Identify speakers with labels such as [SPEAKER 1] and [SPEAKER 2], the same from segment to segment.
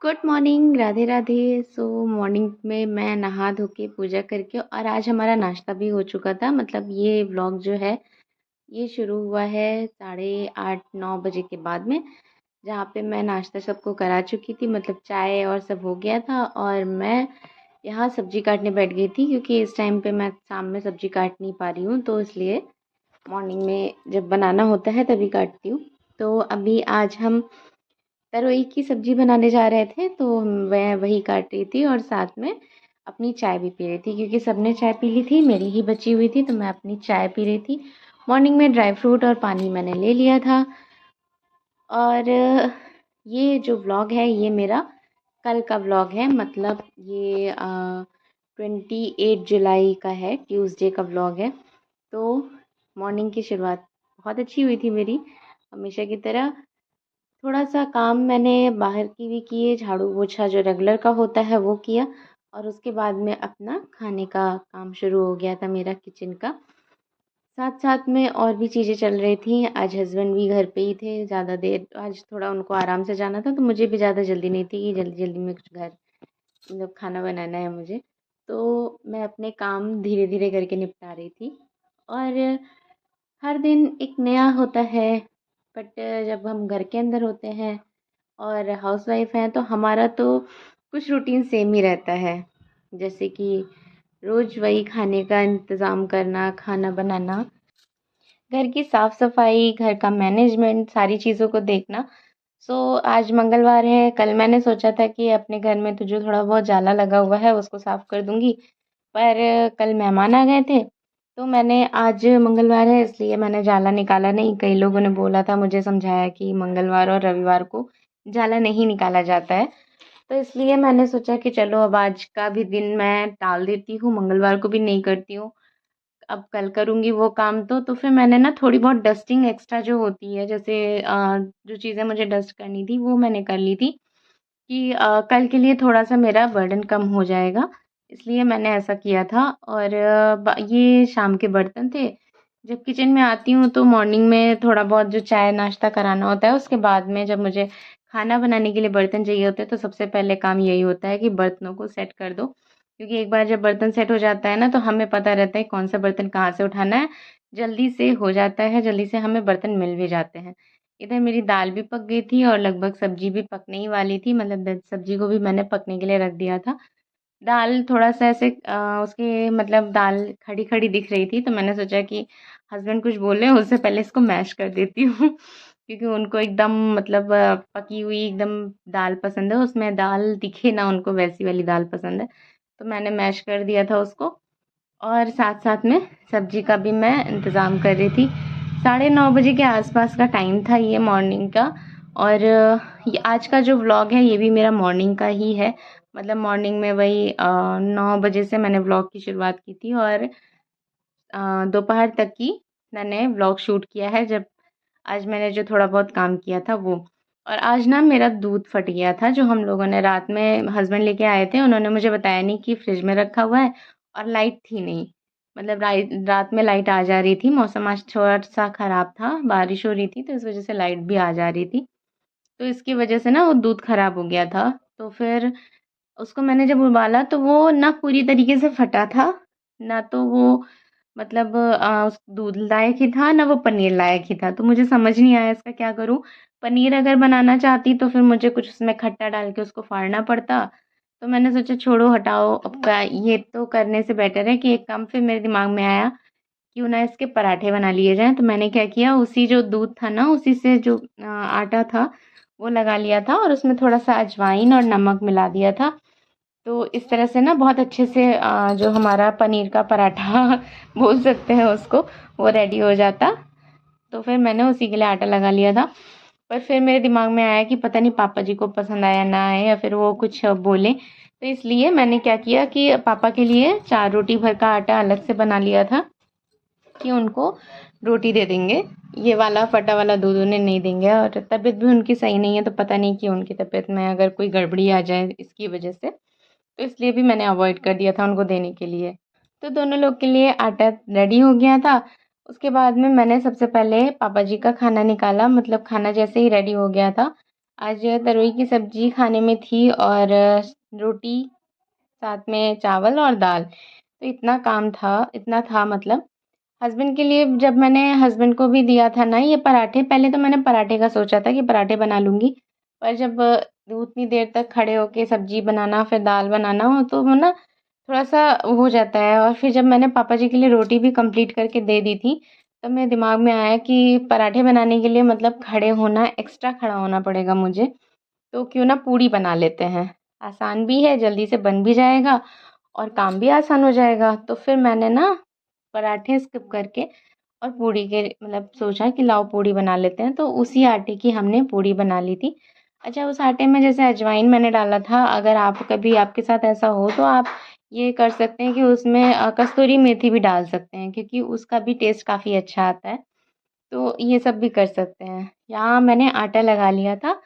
[SPEAKER 1] Good morning, Radhe Radhe. Morning में मैं नहा धो के पूजा करके और आज हमारा नाश्ता भी हो चुका था। मतलब ये व्लॉग जो है ये शुरू हुआ है 8:30-9 बजे के बाद में, जहाँ पे मैं नाश्ता सबको करा चुकी थी। मतलब चाय और सब हो गया था और मैं यहाँ सब्जी काटने बैठ गई थी, क्योंकि इस टाइम पे मैं शाम में सब्जी काट नहीं पा रही हूँ, तो इसलिए मॉर्निंग में जब बनाना होता है तभी काटती हूँ। तो अभी आज हम तरोई की सब्जी बनाने जा रहे थे, तो मैं वही काट रही थी और साथ में अपनी चाय भी पी रही थी, क्योंकि सबने चाय पी ली थी, मेरी ही बची हुई थी, तो मैं अपनी चाय पी रही थी। मॉर्निंग में ड्राई फ्रूट और पानी मैंने ले लिया था। और ये जो व्लॉग है ये मेरा कल का व्लॉग है। मतलब ये 28 जुलाई का है, ट्यूसडे का व्लॉग है। तो मॉर्निंग की शुरुआत बहुत अच्छी हुई थी मेरी, हमेशा की तरह। थोड़ा-सा काम मैंने बाहर की भी किए, झाड़ू-पोछा जो रेगुलर का होता है वो किया, और उसके बाद में अपना खाने का काम शुरू हो गया था मेरा किचन का। साथ-साथ में और भी चीज़ें चल रही थी। आज हस्बैंड भी घर पे ही थे ज़्यादा देर, आज थोड़ा उनको आराम से जाना था, तो मुझे भी ज़्यादा जल्दी नहीं थी कि जल्दी-जल्दी में कुछ घर मतलब खाना बनाना है मुझे। तो मैं अपने काम धीरे-धीरे करके निपटा रही थी। और हर दिन एक नया होता है, बट जब हम घर के अंदर होते हैं और हाउसवाइफ हैं तो हमारा तो कुछ रूटीन सेम ही रहता है। जैसे कि रोज़ वही खाने का इंतज़ाम करना, खाना बनाना, घर की साफ़ सफाई, घर का मैनेजमेंट, सारी चीज़ों को देखना। आज मंगलवार है, कल मैंने सोचा था कि अपने घर में तो जो थोड़ा बहुत जाला लगा हुआ है उसको साफ़ कर दूँगी। पर कल मेहमान आ गए थे, तो मैंने आज मंगलवार है इसलिए मैंने जाला निकाला नहीं। कई लोगों ने बोला था, मुझे समझाया कि मंगलवार और रविवार को जाला नहीं निकाला जाता है। तो इसलिए मैंने सोचा कि चलो अब आज का भी दिन मैं टाल देती हूँ, मंगलवार को भी नहीं करती हूँ। अब कल करूँगी वो काम। तो फिर मैंने ना थोड़ी बहुत डस्टिंग एक्स्ट्रा जो होती है, जैसे जो चीज़ें मुझे डस्ट करनी थी वो मैंने कर ली थी, कि कल के लिए थोड़ा-सा मेरा बर्डन कम हो जाएगा, इसलिए मैंने ऐसा किया था। और ये शाम के बर्तन थे। जब किचन में आती हूँ तो मॉर्निंग में थोड़ा बहुत जो चाय नाश्ता कराना होता है, उसके बाद में जब मुझे खाना बनाने के लिए बर्तन चाहिए होते हैं, तो सबसे पहले काम यही होता है कि बर्तनों को सेट कर दो। क्योंकि एक बार जब बर्तन सेट हो जाता है ना, तो हमें पता रहता है कौन सा बर्तन कहाँ से उठाना है, जल्दी से हो जाता है, जल्दी से हमें बर्तन मिल भी जाते हैं। इधर मेरी दाल भी पक गई थी और लगभग सब्जी भी पकने ही वाली थी, मतलब सब्जी को भी मैंने पकने के लिए रख दिया था। दाल थोड़ा-सा ऐसे उसके मतलब दाल खड़ी-खड़ी दिख रही थी, तो मैंने सोचा कि हस्बैंड कुछ बोले उससे पहले इसको मैश कर देती हूँ। क्योंकि उनको एकदम मतलब पकी हुई एकदम दाल पसंद है, उसमें दाल दिखे ना उनको वैसी वाली दाल पसंद है। तो मैंने मैश कर दिया था उसको, और साथ-साथ में सब्जी का भी मैं इंतज़ाम कर रही थी। 9:30 बजे के आसपास का टाइम था ये मॉर्निंग का। और ये आज का जो व्लॉग है ये भी मेरा मॉर्निंग का ही है। मतलब मॉर्निंग में वही 9 बजे से मैंने व्लॉग की शुरुआत की थी, और दोपहर तक की मैंने व्लॉग शूट किया है, जब आज मैंने जो थोड़ा बहुत काम किया था वो। और आज ना मेरा दूध फट गया था, जो हम लोगों ने रात में हस्बैंड लेके आए थे, उन्होंने मुझे बताया नहीं कि फ्रिज में रखा हुआ है, और लाइट थी नहीं। मतलब रात में लाइट आ जा रही थी, मौसम आज थोड़ा-सा ख़राब था, बारिश हो रही थी, तो इस वज़ह से लाइट भी आ जा रही थी। तो इसकी वज़ह से ना वो दूध ख़राब हो गया था। तो फिर उसको मैंने जब उबाला तो वो ना पूरी तरीके से फटा था, ना तो वो मतलब उस दूध लायक ही था, ना वो पनीर लायक ही था। तो मुझे समझ नहीं आया इसका क्या करूँ? पनीर अगर बनाना चाहती तो फिर मुझे कुछ उसमें खट्टा डाल के उसको फाड़ना पड़ता। तो मैंने सोचा छोड़ो हटाओ, अब का ये तो करने से बेटर है कि एक काम फिर मेरे दिमाग में आया, क्यों ना इसके पराठे बना लिए जाएँ। तो मैंने क्या किया, उसी जो दूध था ना, उसी से जो आटा था वो लगा लिया था, और उसमें थोड़ा-सा अजवाइन और नमक मिला दिया था। तो इस तरह से ना बहुत अच्छे से जो हमारा पनीर का पराठा बोल सकते हैं उसको, वो रेडी हो जाता। तो फिर मैंने उसी के लिए आटा लगा लिया था। पर फिर मेरे दिमाग में आया कि पता नहीं पापा जी को पसंद आया ना आए, या फिर वो कुछ बोले। तो इसलिए मैंने क्या किया कि पापा के लिए 4 रोटी भर का आटा अलग से बना लिया था, कि उनको रोटी दे देंगे। ये वाला फटा वाला दूध उन्हें नहीं देंगे, और तबीयत भी उनकी सही नहीं है, तो पता नहीं कि उनकी तबीयत में अगर कोई गड़बड़ी आ जाए इसकी वजह से। तो इसलिए भी मैंने अवॉइड कर दिया था उनको देने के लिए। तो दोनों लोग के लिए आटा रेडी हो गया था। उसके बाद में मैंने सबसे पहले पापा जी का खाना निकाला, मतलब खाना जैसे ही रेडी हो गया था, आज तरोई की सब्ज़ी खाने में थी और रोटी, साथ में चावल और दाल। तो इतना था मतलब। हस्बैंड के लिए जब मैंने हस्बैंड को भी दिया था ना ये पराठे, पहले तो मैंने पराठे का सोचा था कि पराठे बना लूँगी। पर जब उतनी देर तक खड़े होके सब्ज़ी बनाना फिर दाल बनाना हो तो वो ना थोड़ा-सा हो जाता है। और फिर जब मैंने पापा जी के लिए रोटी भी कंप्लीट करके दे दी थी, तब मेरे दिमाग में आया कि पराठे बनाने के लिए मतलब खड़े होना, एक्स्ट्रा खड़ा होना पड़ेगा मुझे। तो क्यों ना पूड़ी बना लेते हैं। आसान भी है, जल्दी से बन भी जाएगा और काम भी आसान हो जाएगा। तो फिर मैंने ना पराठे स्किप करके और पूड़ी के मतलब सोचा कि लाओ पूड़ी बना लेते हैं, तो उसी आटे की हमने पूड़ी बना ली थी। अच्छा, उस आटे में जैसे अजवाइन मैंने डाला था, अगर आप कभी आपके साथ ऐसा हो तो आप ये कर सकते हैं कि उसमें कस्तूरी मेथी भी डाल सकते हैं, क्योंकि उसका भी टेस्ट काफ़ी अच्छा आता है। तो ये सब भी कर सकते हैं। यहाँ मैंने आटा लगा लिया था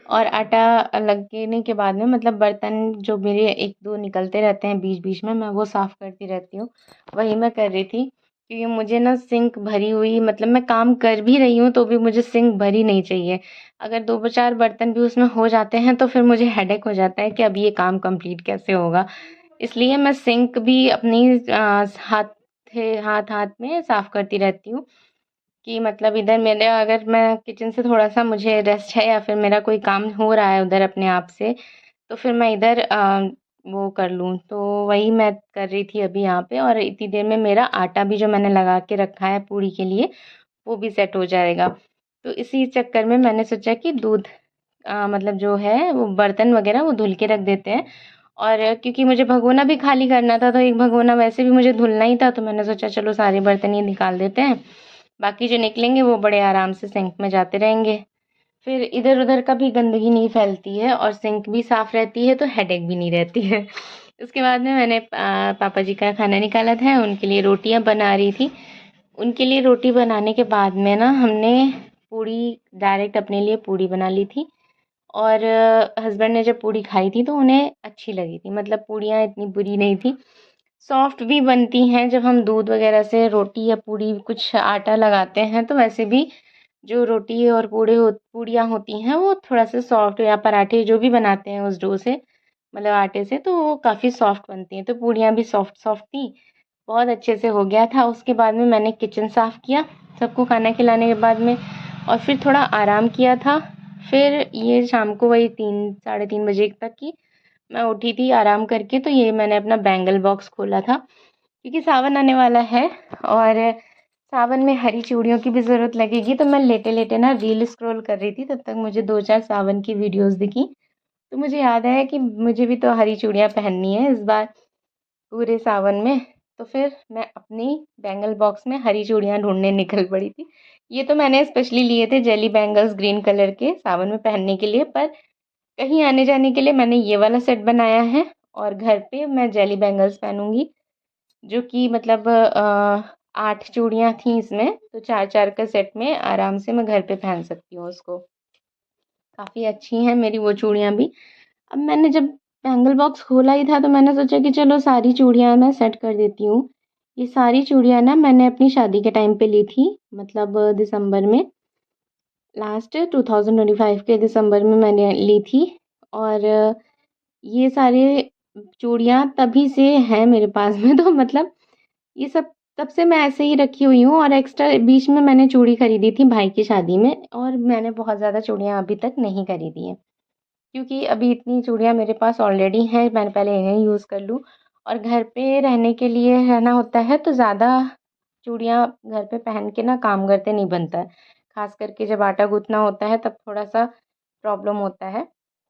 [SPEAKER 1] और आटा लगने के बाद में मतलब बर्तन जो मेरे 1-2 निकलते रहते हैं बीच-बीच में, मैं वो साफ़ करती रहती हूँ। वही मैं कर रही थी, क्योंकि मुझे ना सिंक भरी हुई मतलब मैं काम कर भी रही हूँ तो भी मुझे सिंक भरी नहीं चाहिए। अगर 2-4 बर्तन भी उसमें हो जाते हैं तो फिर मुझे हेडेक हो जाता है कि अब ये काम कंप्लीट कैसे होगा। इसलिए मैं सिंक भी अपनी हाथ-हाथ में साफ़ करती रहती हूँ। कि मतलब इधर मेरे अगर मैं किचन से थोड़ा-सा मुझे रेस्ट है या फिर मेरा कोई काम हो रहा है उधर अपने आप से, तो फिर मैं इधर वो कर लूँ। तो वही मैं कर रही थी अभी यहाँ पे और इतनी देर में मेरा आटा भी जो मैंने लगा के रखा है पूड़ी के लिए, वो भी सेट हो जाएगा। तो इसी चक्कर में मैंने सोचा कि दूध मतलब जो है वो बर्तन वग़ैरह वो धुल के रख देते हैं। और क्योंकि मुझे भगोना भी खाली करना था, तो एक भगोना वैसे भी मुझे धुलना ही था, तो मैंने सोचा चलो सारे बर्तन ही निकाल देते हैं। बाकी जो निकलेंगे वो बड़े आराम से सिंक में जाते रहेंगे। फिर इधर-उधर का भी गंदगी नहीं फैलती है और सिंक भी साफ़ रहती है, तो हेडेक भी नहीं रहती है। उसके बाद में मैंने पापा जी का खाना निकाला था, उनके लिए रोटियाँ बना रही थी। उनके लिए रोटी बनाने के बाद में ना हमने पूड़ी डायरेक्ट अपने लिए पूड़ी बना ली थी। और हस्बैंड ने जब पूड़ी खाई थी तो उन्हें अच्छी लगी थी, मतलब पूड़ियाँ इतनी बुरी नहीं थी। सॉफ्ट भी बनती हैं जब हम दूध वगैरह से रोटी या पूड़ी कुछ आटा लगाते हैं, तो वैसे भी जो रोटी और पूड़ियाँ होती हैं वो थोड़ा-सा सॉफ्ट या पराठे जो भी बनाते हैं उस डो से मतलब आटे से, तो वो काफ़ी सॉफ्ट बनती हैं। तो पूड़ियाँ भी सॉफ्ट-सॉफ्ट थी, बहुत अच्छे से हो गया था। उसके बाद में मैंने किचन साफ़ किया, सबको खाना खिलाने के बाद में और फिर थोड़ा आराम किया था। फिर ये शाम को वही 3 साढ़े 3 बजे तक की मैं उठी थी आराम करके, तो ये मैंने अपना बैंगल बॉक्स खोला था, क्योंकि सावन आने वाला है और सावन में हरी चूड़ियों की भी ज़रूरत लगेगी। तो मैं लेटे-लेटे ना रील स्क्रॉल कर रही थी, तब तक मुझे 2-4 सावन की वीडियोज़ दिखी। तो मुझे याद आया कि मुझे भी तो हरी चूड़ियाँ पहननी है इस बार पूरे सावन में। तो फिर मैं अपनी बैंगल बॉक्स में हरी चूड़ियाँ ढूँढने निकल पड़ी थी। ये तो मैंने स्पेशली लिए थे जेली बैंगल्स ग्रीन कलर के सावन में पहनने के लिए, पर कहीं आने-जाने के लिए मैंने ये वाला सेट बनाया है और घर पे मैं जेली बैंगल्स पहनूँगी, जो कि मतलब 8 चूड़ियाँ थीं इसमें, तो 4-4 के सेट में आराम से मैं घर पे पहन सकती हूँ उसको। काफ़ी अच्छी हैं मेरी वो चूड़ियाँ भी। अब मैंने जब बैंगल बॉक्स खोला ही था तो मैंने सोचा कि चलो सारी चूड़ियाँ मैं सेट कर देती हूँ। ये सारी चूड़ियाँ ना मैंने अपनी शादी के टाइम पे ली थी, मतलब दिसंबर में, लास्ट 2025 के दिसंबर में मैंने ली थी। और ये सारे चूड़ियाँ तभी से हैं मेरे पास में, तो मतलब ये सब तब से मैं ऐसे ही रखी हुई हूँ। और एक्स्ट्रा बीच में मैंने चूड़ी खरीदी थी भाई की शादी में और मैंने बहुत ज़्यादा चूड़ियाँ अभी तक नहीं खरीदी हैं, क्योंकि अभी इतनी चूड़ियाँ मेरे पास ऑलरेडी हैं, मैंने पहले इन्हें यूज़ कर लूँ। और घर पे रहने के लिए रहना होता है तो ज़्यादा चूड़ियाँ घर पे पहन के ना काम करते नहीं बनता है। ख़ास करके जब आटा गूँथना होता है तब थोड़ा-सा प्रॉब्लम होता है।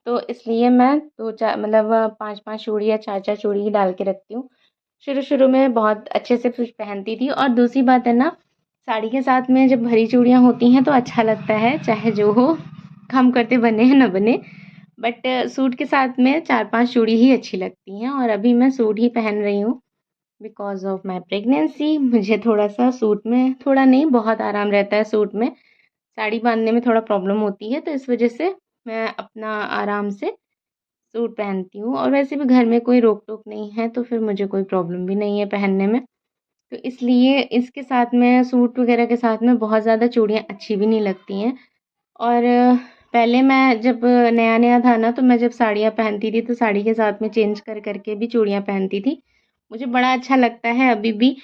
[SPEAKER 1] तो इसलिए मैं 2-4 मतलब 5-5 चूड़ी या 4-4 चूड़ी ही डाल के रखती हूँ। शुरू-शुरू में बहुत अच्छे से फिर पहनती थी। और दूसरी बात है ना, साड़ी के साथ में जब हरी चूड़ियाँ होती हैं तो अच्छा लगता है, चाहे जो हो, काम करते बने या ना बने। बट सूट के साथ में 4-5 चूड़ी ही अच्छी लगती हैं और अभी मैं सूट ही पहन रही हूँ बिकॉज़ ऑफ माय प्रेगनेंसी। मुझे थोड़ा-सा सूट में थोड़ा नहीं बहुत आराम रहता है सूट में, साड़ी बाँधने में थोड़ा प्रॉब्लम होती है, तो इस वज़ह से मैं अपना आराम से सूट पहनती हूँ। और वैसे भी घर में कोई रोक-टोक नहीं है तो फिर मुझे कोई प्रॉब्लम भी नहीं है पहनने में। तो इसलिए इसके साथ में सूट वग़ैरह के साथ में बहुत ज़्यादा चूड़ियाँ अच्छी भी नहीं लगती हैं। और पहले मैं जब नया-नया था ना, तो मैं जब साड़ियाँ पहनती थी तो साड़ी के साथ में चेंज कर के भी चूड़ियाँ पहनती थी। मुझे बड़ा अच्छा लगता है अभी भी,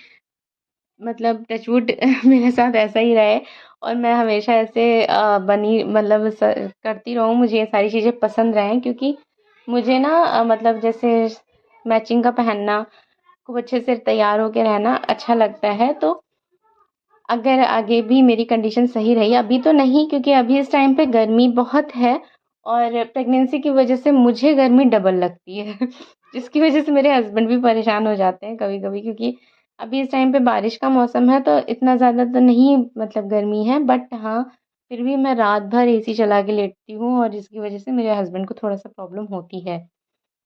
[SPEAKER 1] मतलब टचवुड मेरे साथ ऐसा ही रहे और मैं हमेशा ऐसे बनी मतलब करती रहूँ, मुझे ये सारी चीज़ें पसंद रहें, क्योंकि मुझे ना मतलब जैसे मैचिंग का पहनना, खूब अच्छे से तैयार होके रहना अच्छा लगता है। तो अगर आगे भी मेरी कंडीशन सही रही, अभी तो नहीं क्योंकि अभी इस टाइम पे गर्मी बहुत है और प्रेगनेंसी की वजह से मुझे गर्मी डबल लगती है जिसकी वजह से मेरे हस्बैंड भी परेशान हो जाते हैं कभी-कभी, क्योंकि अभी इस टाइम पे बारिश का मौसम है तो इतना ज़्यादा तो नहीं मतलब गर्मी है, बट हाँ, फिर भी मैं रात भर एसी चला के लेटती हूँ और जिसकी वजह से मेरे हस्बैंड को थोड़ा-सा प्रॉब्लम होती है।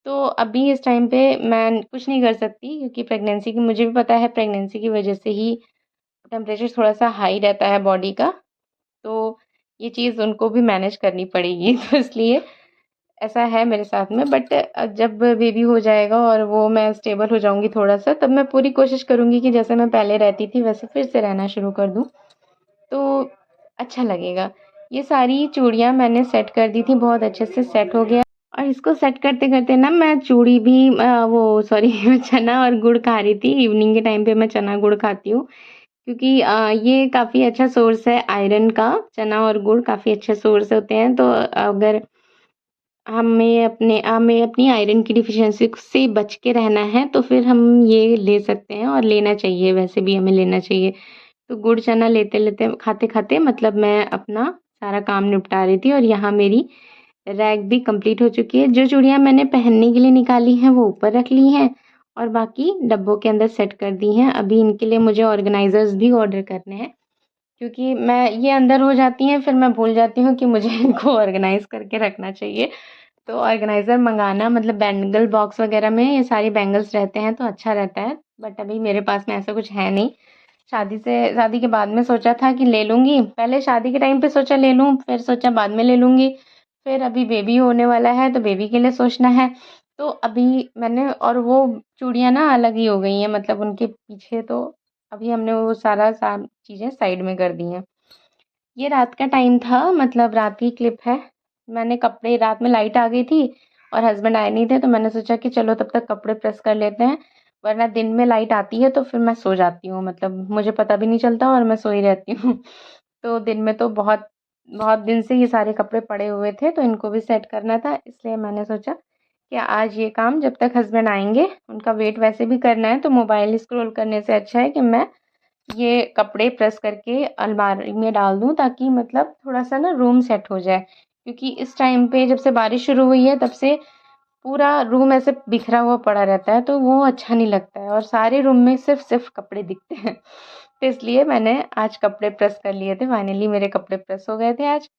[SPEAKER 1] तो अभी इस टाइम पे मैं कुछ नहीं कर सकती क्योंकि प्रेगनेंसी की मुझे भी पता है, प्रेगनेंसी की वजह से ही टेम्परेचर थोड़ा-सा हाई रहता है बॉडी का, तो ये चीज़ उनको भी मैनेज करनी पड़ेगी तो इसलिए ऐसा है मेरे साथ में। बट जब बेबी हो जाएगा और वो मैं स्टेबल हो जाऊँगी थोड़ा-सा, तब मैं पूरी कोशिश करूँगी कि जैसे मैं पहले रहती थी वैसे फिर से रहना शुरू कर दूँ, तो अच्छा लगेगा। ये सारी चूड़ियाँ मैंने सेट कर दी थी, बहुत अच्छे से सेट हो गया और इसको सेट करते-करते ना मैं चूड़ी भी वो सॉरी चना और गुड़ खा रही थी। इवनिंग के टाइम पे मैं चना गुड़ खाती हूँ। क्योंकि ये काफ़ी अच्छा सोर्स है आयरन का, चना और गुड़ काफ़ी अच्छे सोर्स होते हैं। तो अगर हमें अपनी आयरन की डिफ़िशियंसी से बच के रहना है, तो फिर हम ये ले सकते हैं और लेना चाहिए, वैसे भी हमें लेना चाहिए। तो गुड़ चना लेते-लेते, खाते-खाते मतलब मैं अपना सारा काम निपटा रही थी और यहाँ मेरी रैक भी कंप्लीट हो चुकी है। जो चूड़ियाँ मैंने पहनने के लिए निकाली हैं, वो ऊपर रख ली हैं और बाकी डब्बों के अंदर सेट कर दी हैं। अभी इनके लिए मुझे ऑर्गनाइज़र्स भी ऑर्डर करने हैं, क्योंकि मैं ये अंदर हो जाती हैं, फिर मैं भूल जाती हूँ कि मुझे इनको ऑर्गनाइज़ करके रखना चाहिए। तो ऑर्गनाइज़र मँगाना मतलब बैंगल बॉक्स वग़ैरह में ये सारी बैंगल्स रहते हैं तो अच्छा रहता है, बट अभी मेरे पास में ऐसा कुछ है नहीं। शादी के बाद में सोचा था कि ले लूँगी, पहले शादी के टाइम पे सोचा ले लूँ, फिर सोचा बाद में ले लूँगी, फिर अभी बेबी होने वाला है तो बेबी के लिए सोचना है। तो अभी मैंने और वो चूड़ियाँ ना अलग ही हो गई हैं, मतलब उनके पीछे तो अभी हमने वो सारा चीज़ें साइड में कर दी हैं। ये रात का टाइम था, मतलब रात की क्लिप है। मैंने कपड़े, रात में लाइट आ गई थी और हस्बैंड आए नहीं थे तो मैंने सोचा कि चलो तब तक कपड़े प्रेस कर लेते हैं, वरना दिन में लाइट आती है तो फिर मैं सो जाती हूँ, मतलब मुझे पता भी नहीं चलता और मैं सोई रहती हूँ। तो दिन में तो बहुत बहुत दिन से ये सारे कपड़े पड़े हुए थे तो इनको भी सेट करना था, इसलिए मैंने सोचा कि आज ये काम जब तक हस्बैंड आएँगे, उनका वेट वैसे भी करना है तो मोबाइल स्क्रॉल करने से अच्छा है कि मैं ये कपड़े प्रेस करके अलमारी में डाल दूँ, ताकि मतलब थोड़ा-सा ना रूम सेट हो जाए। क्योंकि इस टाइम पे जब से बारिश शुरू हुई है तब से पूरा रूम ऐसे बिखरा हुआ पड़ा रहता है, तो वो अच्छा नहीं लगता है और सारे रूम में सिर्फ़ कपड़े दिखते हैं। तो इसलिए मैंने आज कपड़े प्रेस कर लिए थे, फाइनली मेरे कपड़े प्रेस हो गए थे आज।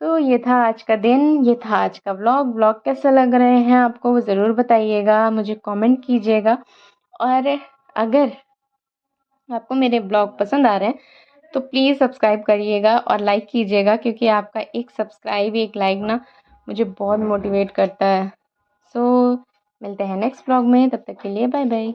[SPEAKER 1] तो ये था आज का दिन, ये था आज का व्लॉग। व्लॉग कैसे लग रहे हैं आपको, वो ज़रूर बताइएगा, मुझे कमेंट कीजिएगा और अगर आपको मेरे ब्लॉग पसंद आ रहे हैं तो प्लीज़ सब्सक्राइब करिएगा और लाइक कीजिएगा, क्योंकि आपका एक सब्सक्राइब, एक लाइक ना मुझे बहुत मोटिवेट करता है। सो मिलते हैं नेक्स्ट ब्लॉग में, तब तक के लिए बाय बाय।